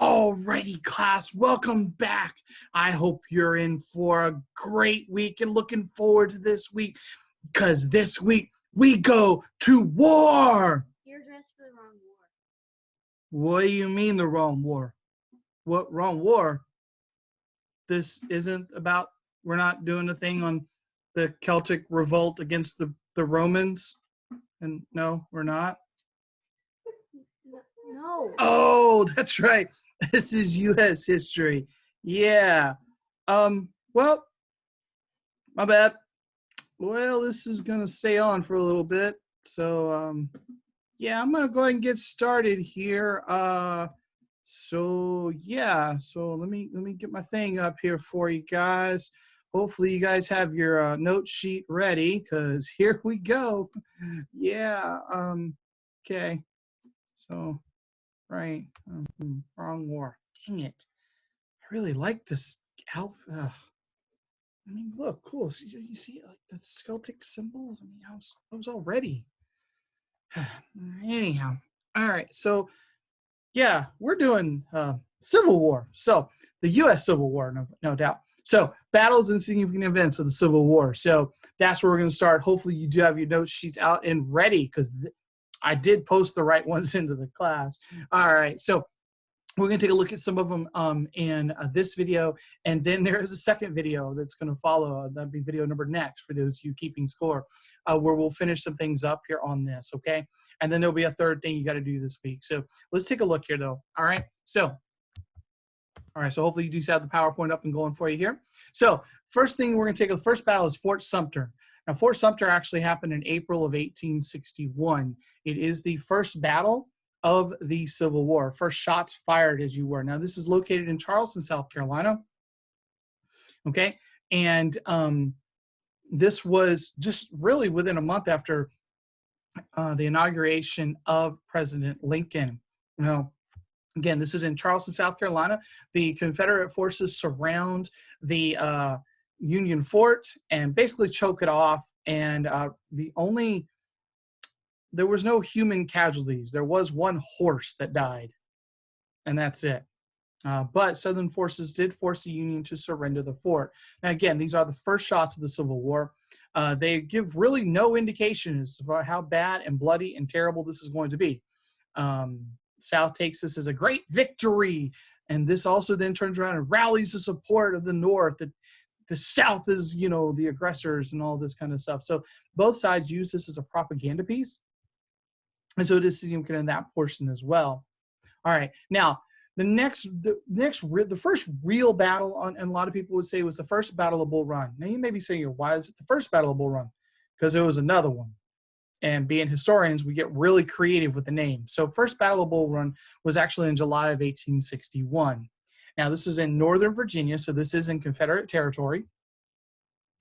Alrighty, class, welcome back. I hope you're in for a great week and looking forward to this week because this week we go to war. You're dressed for the wrong war. What do you mean the wrong war? What wrong war? This isn't about, we're not doing a thing on the Celtic revolt against the Romans. And no, we're not. No. Oh, that's right. This is U.S. history. Yeah. Well, my bad. Well, this is going to stay on for a little bit. So, yeah, I'm going to go ahead and get started here. So let me get my thing up here for you guys. Hopefully you guys have your note sheet ready because here we go. Yeah. Okay. So, right. Wrong war. Dang it. I really like this outfit. I mean, look, cool. See, you see like the Celtic symbols? I mean, I was all ready. Anyhow, all right. So, yeah, we're doing Civil War. So, the U.S. Civil War, no doubt. So, battles and significant events of the Civil War. So, that's where we're going to start. Hopefully, you do have your note sheets out and ready because I did post the right ones into the class. All right. So, we're going to take a look at some of them in this video, and then there is a second video that's going to follow. That'll be video number next for those of you keeping score, where we'll finish some things up here on this, okay? And then there'll be a third thing you got to do this week. So let's take a look here, though. All right. So hopefully you do have the PowerPoint up and going for you here. So first thing we're going to take, the first battle is Fort Sumter. Now, Fort Sumter actually happened in April of 1861. It is the first battle of the Civil War. First shots fired as you were. Now, this is located in Charleston, South Carolina. Okay. And this was just really within a month after the inauguration of President Lincoln. Now, again, this is in Charleston, South Carolina. The Confederate forces surround the Union fort and basically choke it off. And there was no human casualties. There was one horse that died, and that's it. But Southern forces did force the Union to surrender the fort. Now, again, these are the first shots of the Civil War. They give really no indication as to how bad and bloody and terrible this is going to be. South takes this as a great victory, and this also then turns around and rallies the support of the North, that the South is, the aggressors and all this kind of stuff. So both sides use this as a propaganda piece. And so it is significant in that portion as well. All right. Now, the first real battle, and a lot of people would say, was the first Battle of Bull Run. Now, you may be saying, why is it the first Battle of Bull Run? Because there was another one. And being historians, we get really creative with the name. So first Battle of Bull Run was actually in July of 1861. Now, this is in Northern Virginia, so this is in Confederate territory.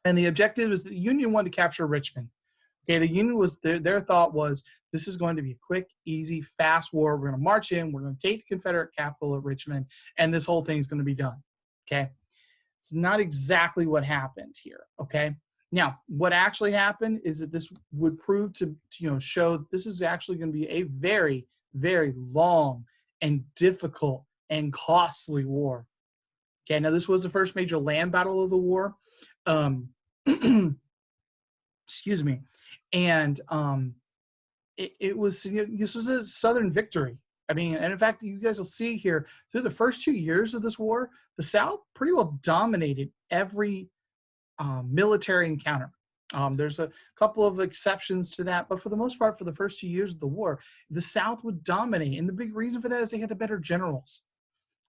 And the objective is the Union wanted to capture Richmond. Okay, the Union was, their thought was, this is going to be a quick, easy, fast war. We're going to march in. We're going to take the Confederate capital at Richmond, and this whole thing is going to be done. Okay, it's not exactly what happened here. Okay, now what actually happened is that this would prove to show that this is actually going to be a very, very long and difficult and costly war. Okay, now this was the first major land battle of the war. Excuse me. And this was a Southern victory. I mean, and in fact, you guys will see here through the first 2 years of this war, the South pretty well dominated every military encounter. There's a couple of exceptions to that, but for the most part, for the first 2 years of the war, the South would dominate. And the big reason for that is they had the better generals.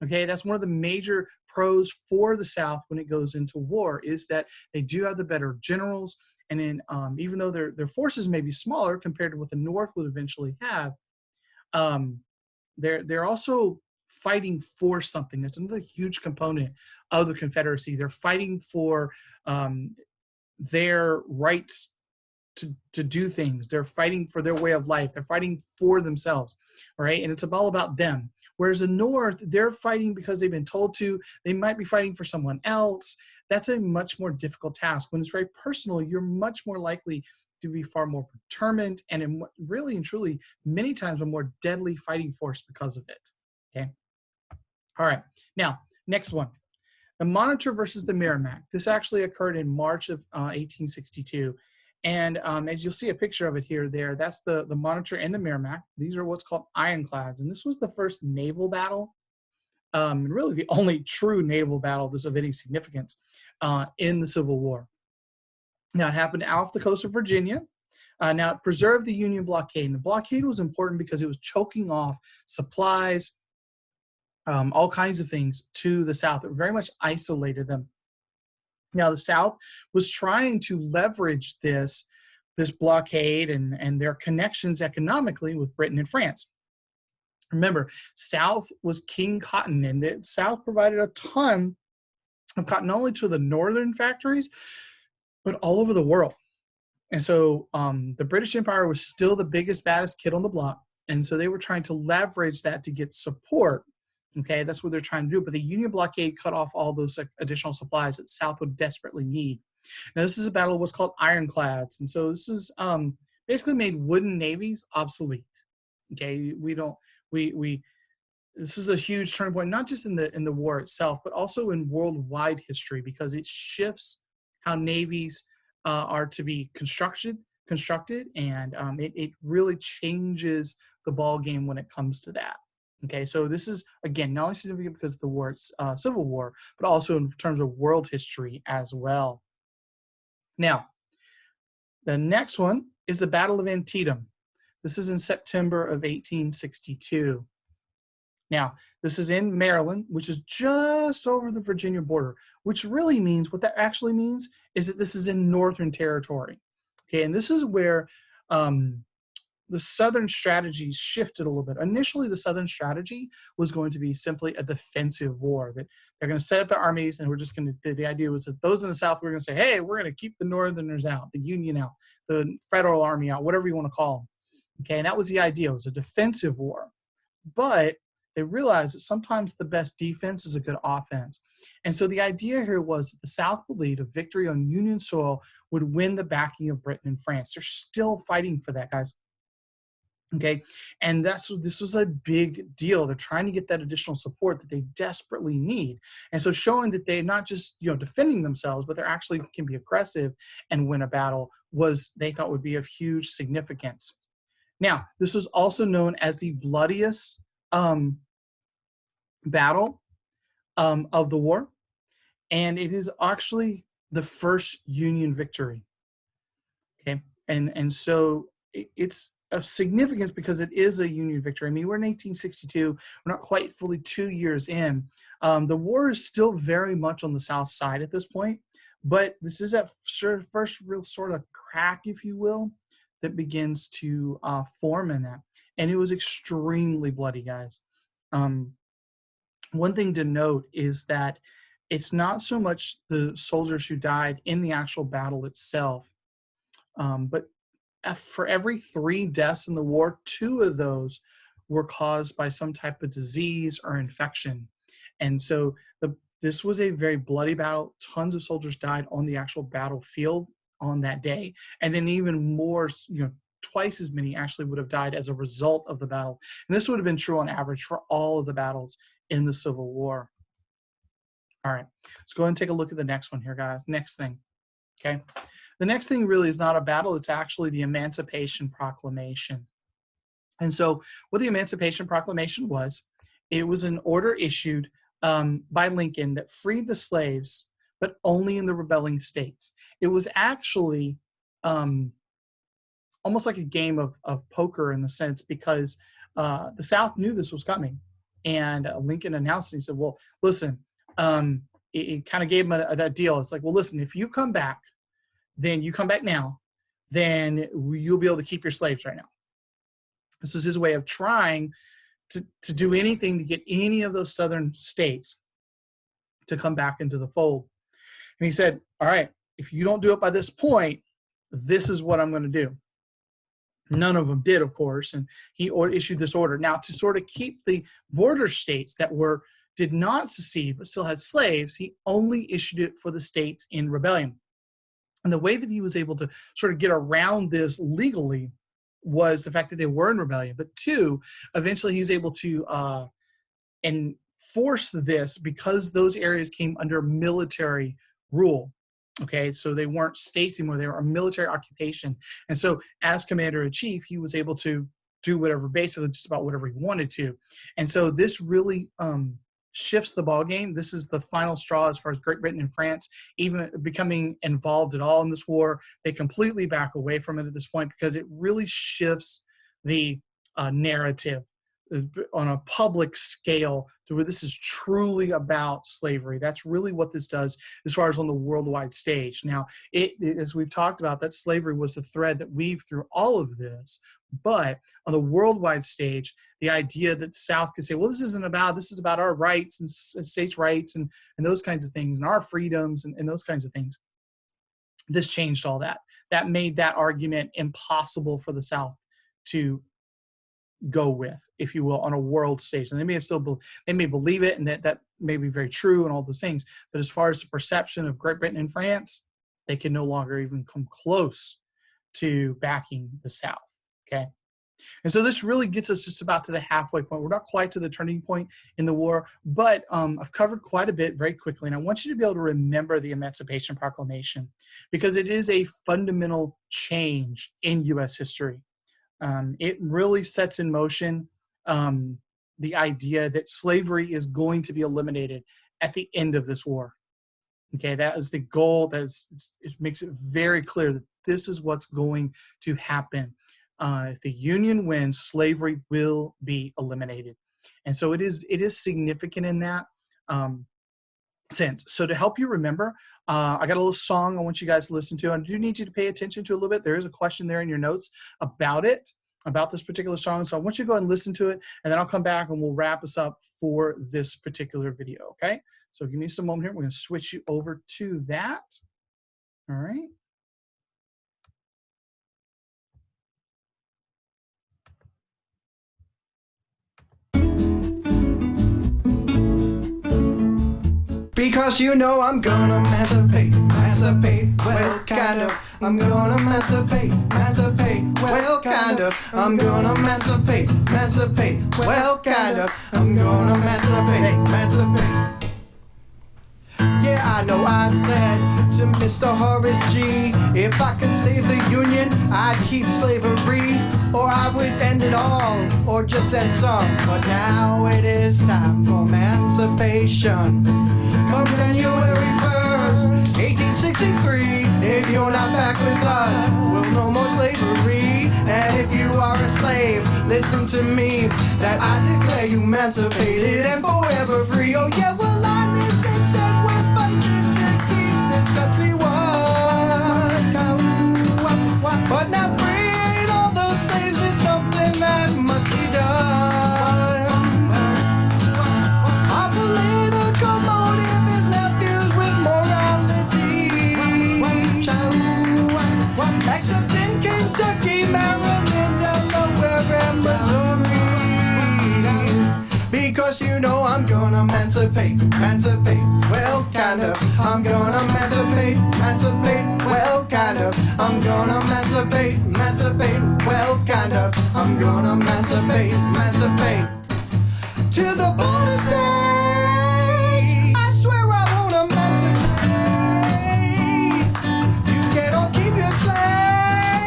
Okay, that's one of the major pros for the South when it goes into war, is that they do have the better generals. And then even though their forces may be smaller compared to what the North would eventually have, they're also fighting for something. That's another huge component of the Confederacy. They're fighting for their rights to do things. They're fighting for their way of life. They're fighting for themselves, all right? And it's all about them. Whereas the North, they're fighting because they've been told to. They might be fighting for someone else. That's a much more difficult task. When it's very personal, you're much more likely to be far more determined and really and truly many times a more deadly fighting force because of it, okay? All right, now, next one. The Monitor versus the Merrimack. This actually occurred in March of 1862. And as you'll see a picture of it here, that's the Monitor and the Merrimack. These are what's called ironclads. And this was the first naval battle, and really the only true naval battle of any significance in the Civil War. Now, it happened off the coast of Virginia. Now, it preserved the Union blockade. And the blockade was important because it was choking off supplies, all kinds of things to the South. It very much isolated them. Now, the South was trying to leverage this blockade and their connections economically with Britain and France. Remember, South was king cotton, and the South provided a ton of cotton not only to the northern factories, but all over the world. And so the British Empire was still the biggest, baddest kid on the block. And so they were trying to leverage that to get support. Okay, that's what they're trying to do. But the Union blockade cut off all those additional supplies that the South would desperately need. Now, this is a battle of what's called ironclads. And so this is basically made wooden navies obsolete. Okay, this is a huge turning point, not just in the war itself, but also in worldwide history, because it shifts how navies are to be constructed, and it really changes the ball game when it comes to that. Okay, so this is, again, not only significant because of the war, Civil War, but also in terms of world history as well. Now, the next one is the Battle of Antietam. This is in September of 1862. Now, this is in Maryland, which is just over the Virginia border, which really means, what that actually means is that this is in Northern Territory. Okay, and this is where the Southern strategy shifted a little bit. Initially, the Southern strategy was going to be simply a defensive war, that they're going to set up their armies, and we're just going to, the idea was that those in the South were going to say, hey, we're going to keep the Northerners out, the Union out, the Federal Army out, whatever you want to call them. Okay, and that was the idea. It was a defensive war. But they realized that sometimes the best defense is a good offense. And so the idea here was that the South believed a victory on Union soil would win the backing of Britain and France. They're still fighting for that, guys. Okay, and this was a big deal. They're trying to get that additional support that they desperately need. And so showing that they're not just, defending themselves, but they're actually can be aggressive and win a battle was, they thought, would be of huge significance. Now, this was also known as the bloodiest battle of the war, and it is actually the first Union victory. Okay, and so it's of significance because it is a Union victory. I mean, we're in 1862. We're not quite fully 2 years in. The war is still very much on the South side at this point, but this is that first real sort of crack, if you will, that begins to form in that. And it was extremely bloody, guys. One thing to note is that it's not so much the soldiers who died in the actual battle itself, but for every 3 deaths in the war, 2 of those were caused by some type of disease or infection. And so this was a very bloody battle. Tons of soldiers died on the actual battlefield on that day. And then even more, twice as many actually would have died as a result of the battle. And this would have been true on average for all of the battles in the Civil War. All right, let's go ahead and take a look at the next one here, guys. Next thing, okay? The next thing really is not a battle. It's actually the Emancipation Proclamation. And so what the Emancipation Proclamation was, it was an order issued by Lincoln that freed the slaves, but only in the rebelling states. It was actually almost like a game of poker in the sense, because the South knew this was coming. And Lincoln announced it. He said, well, listen, it kind of gave him a deal. It's like, well, listen, if you come back, then you come back now, then you'll be able to keep your slaves right now. This is his way of trying to do anything to get any of those southern states to come back into the fold. And he said, all right, if you don't do it by this point, this is what I'm going to do. None of them did, of course, and he issued this order. Now, to sort of keep the border states that did not secede but still had slaves, he only issued it for the states in rebellion. And the way that he was able to sort of get around this legally was the fact that they were in rebellion. But 2, eventually he was able to force this because those areas came under military rule. Okay, so they weren't states anymore, they were a military occupation. And so as commander-in-chief, he was able to do whatever, basically just about whatever he wanted to. And so this really shifts the ball game. This is the final straw as far as Great Britain and France even becoming involved at all in this war. They completely back away from it at this point because it really shifts the narrative on a public scale to where this is truly about slavery. That's really what this does as far as on the worldwide stage. Now, as we've talked about, that slavery was the thread that weaved through all of this. But on the worldwide stage, the idea that the South could say, well, this is about our rights and states' rights and those kinds of things and our freedoms and those kinds of things. This changed all that. That made that argument impossible for the South to go with, if you will, on a world stage. And they may believe it, and that may be very true and all those things. But as far as the perception of Great Britain and France, they can no longer even come close to backing the South. Okay. And so this really gets us just about to the halfway point. We're not quite to the turning point in the war, but I've covered quite a bit very quickly. And I want you to be able to remember the Emancipation Proclamation because it is a fundamental change in U.S. history. It really sets in motion the idea that slavery is going to be eliminated at the end of this war. Okay, that is the goal. It makes it very clear that this is what's going to happen. If the Union wins, slavery will be eliminated. And so it is significant in that sense. So to help you remember, I got a little song I want you guys to listen to. I do need you to pay attention to a little bit. There is a question there in your notes about this particular song. So I want you to go ahead and listen to it, and then I'll come back and we'll wrap us up for this particular video, okay? So give me just a moment here. We're going to switch you over to that. All right. Because you know I'm gonna emancipate, well kind of. I'm gonna emancipate, well kind of. I'm gonna emancipate, well kind of. I'm gonna emancipate. Yeah, I know I said to Mr. Horace G, if I could save the Union, I'd keep slavery, or I would end it all, or just end some. But now it is time for emancipation. Come January 1st, 1863, if you're not back with us, we'll no more slavery. And if you are a slave, listen to me, that I declare you emancipated and forever free. Oh yeah, well I'm said we're fighting to keep this country one. But now freeing all those slaves is something that must be done. Our political motive is now fused with morality, except in Kentucky, Maryland, Delaware, and Missouri. Because you know I'm gonna emancipate, well kind of. I'm gonna emancipate, well kind of. I'm gonna emancipate, well kind of. I'm gonna emancipate. To the border states, I swear I won't emancipate. You can't all keep your slaves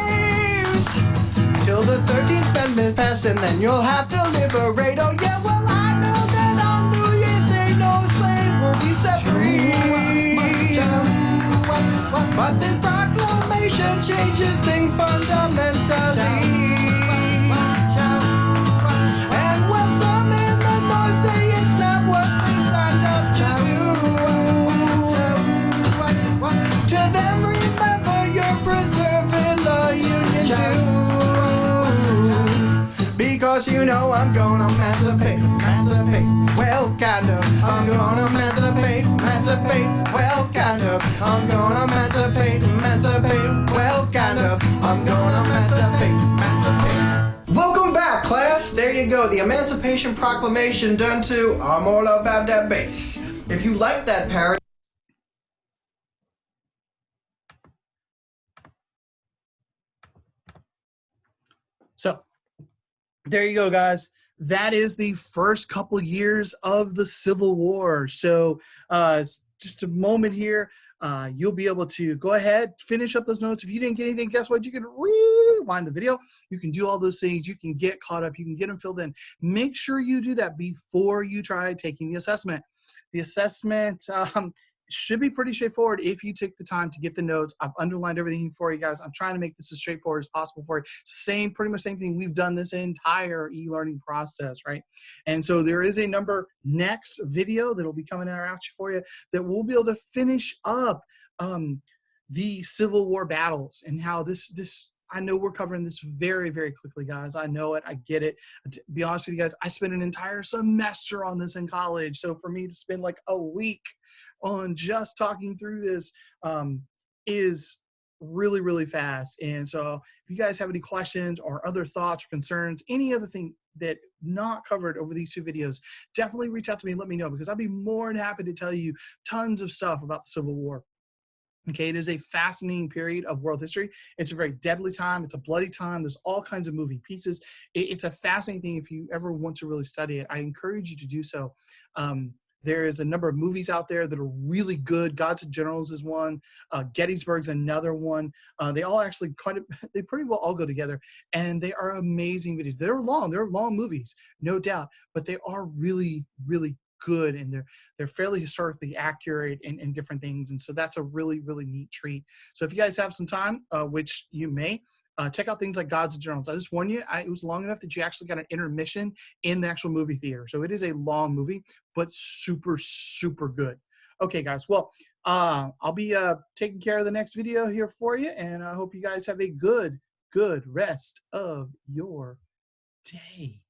till the 13th Amendment passed, and then you'll have to liberate. Oh yeah, well I know that on New Year's Day no slave will be set free. But this proclamation changes things fundamentally. And well, some in the North say it's not what they signed up to do. To them, remember you're preserving the Union too. Because you know I'm gonna emancipate, well kind of. I'm gonna emancipate, well kind of. I'm gonna emancipate, well kind of. I'm gonna emancipate. Welcome back, class. There you go, the Emancipation Proclamation done to I'm All About That Bass. If you like that parody. So there you go, guys. that is the first couple years of the Civil War. So just a moment here. You'll be able to go ahead, finish up those notes. If you didn't get anything, guess what? You can rewind the video. You can do all those things. You can get caught up. You can get them filled in. Make sure you do that before you try taking the assessment. The assessment should be pretty straightforward if you take the time to get the notes. I've underlined everything for you guys. I'm trying to make this as straightforward as possible for you. Pretty much same thing we've done this entire e-learning process, right? And so there is a number next video that'll be coming out for you that we'll be able to finish up the Civil War battles and how this I know we're covering this very, very quickly, guys. I know it. I get it. To be honest with you guys, I spent an entire semester on this in college. So for me to spend like a week on just talking through this is really, really fast. And so if you guys have any questions or other thoughts or concerns, any other thing that not covered over these two videos, definitely reach out to me and let me know, because I'd be more than happy to tell you tons of stuff about the Civil War. Okay, it is a fascinating period of world history. It's a very deadly time. It's a bloody time. There's all kinds of moving pieces. It's a fascinating thing. If you ever want to really study it, I encourage you to do so. There is a number of movies out there that are really good. Gods and Generals is one. Gettysburg's another one. They all actually they pretty well all go together, and they are amazing videos. They're long movies, no doubt, but they are really, really good, and they're fairly historically accurate in different things. And so that's a really, really neat treat. So if you guys have some time, which you may, check out things like Gods and Generals. I just warn you, it was long enough that you actually got an intermission in the actual movie theater. So it is a long movie, but super, super good. Okay, guys. Well, I'll be taking care of the next video here for you, and I hope you guys have a good rest of your day.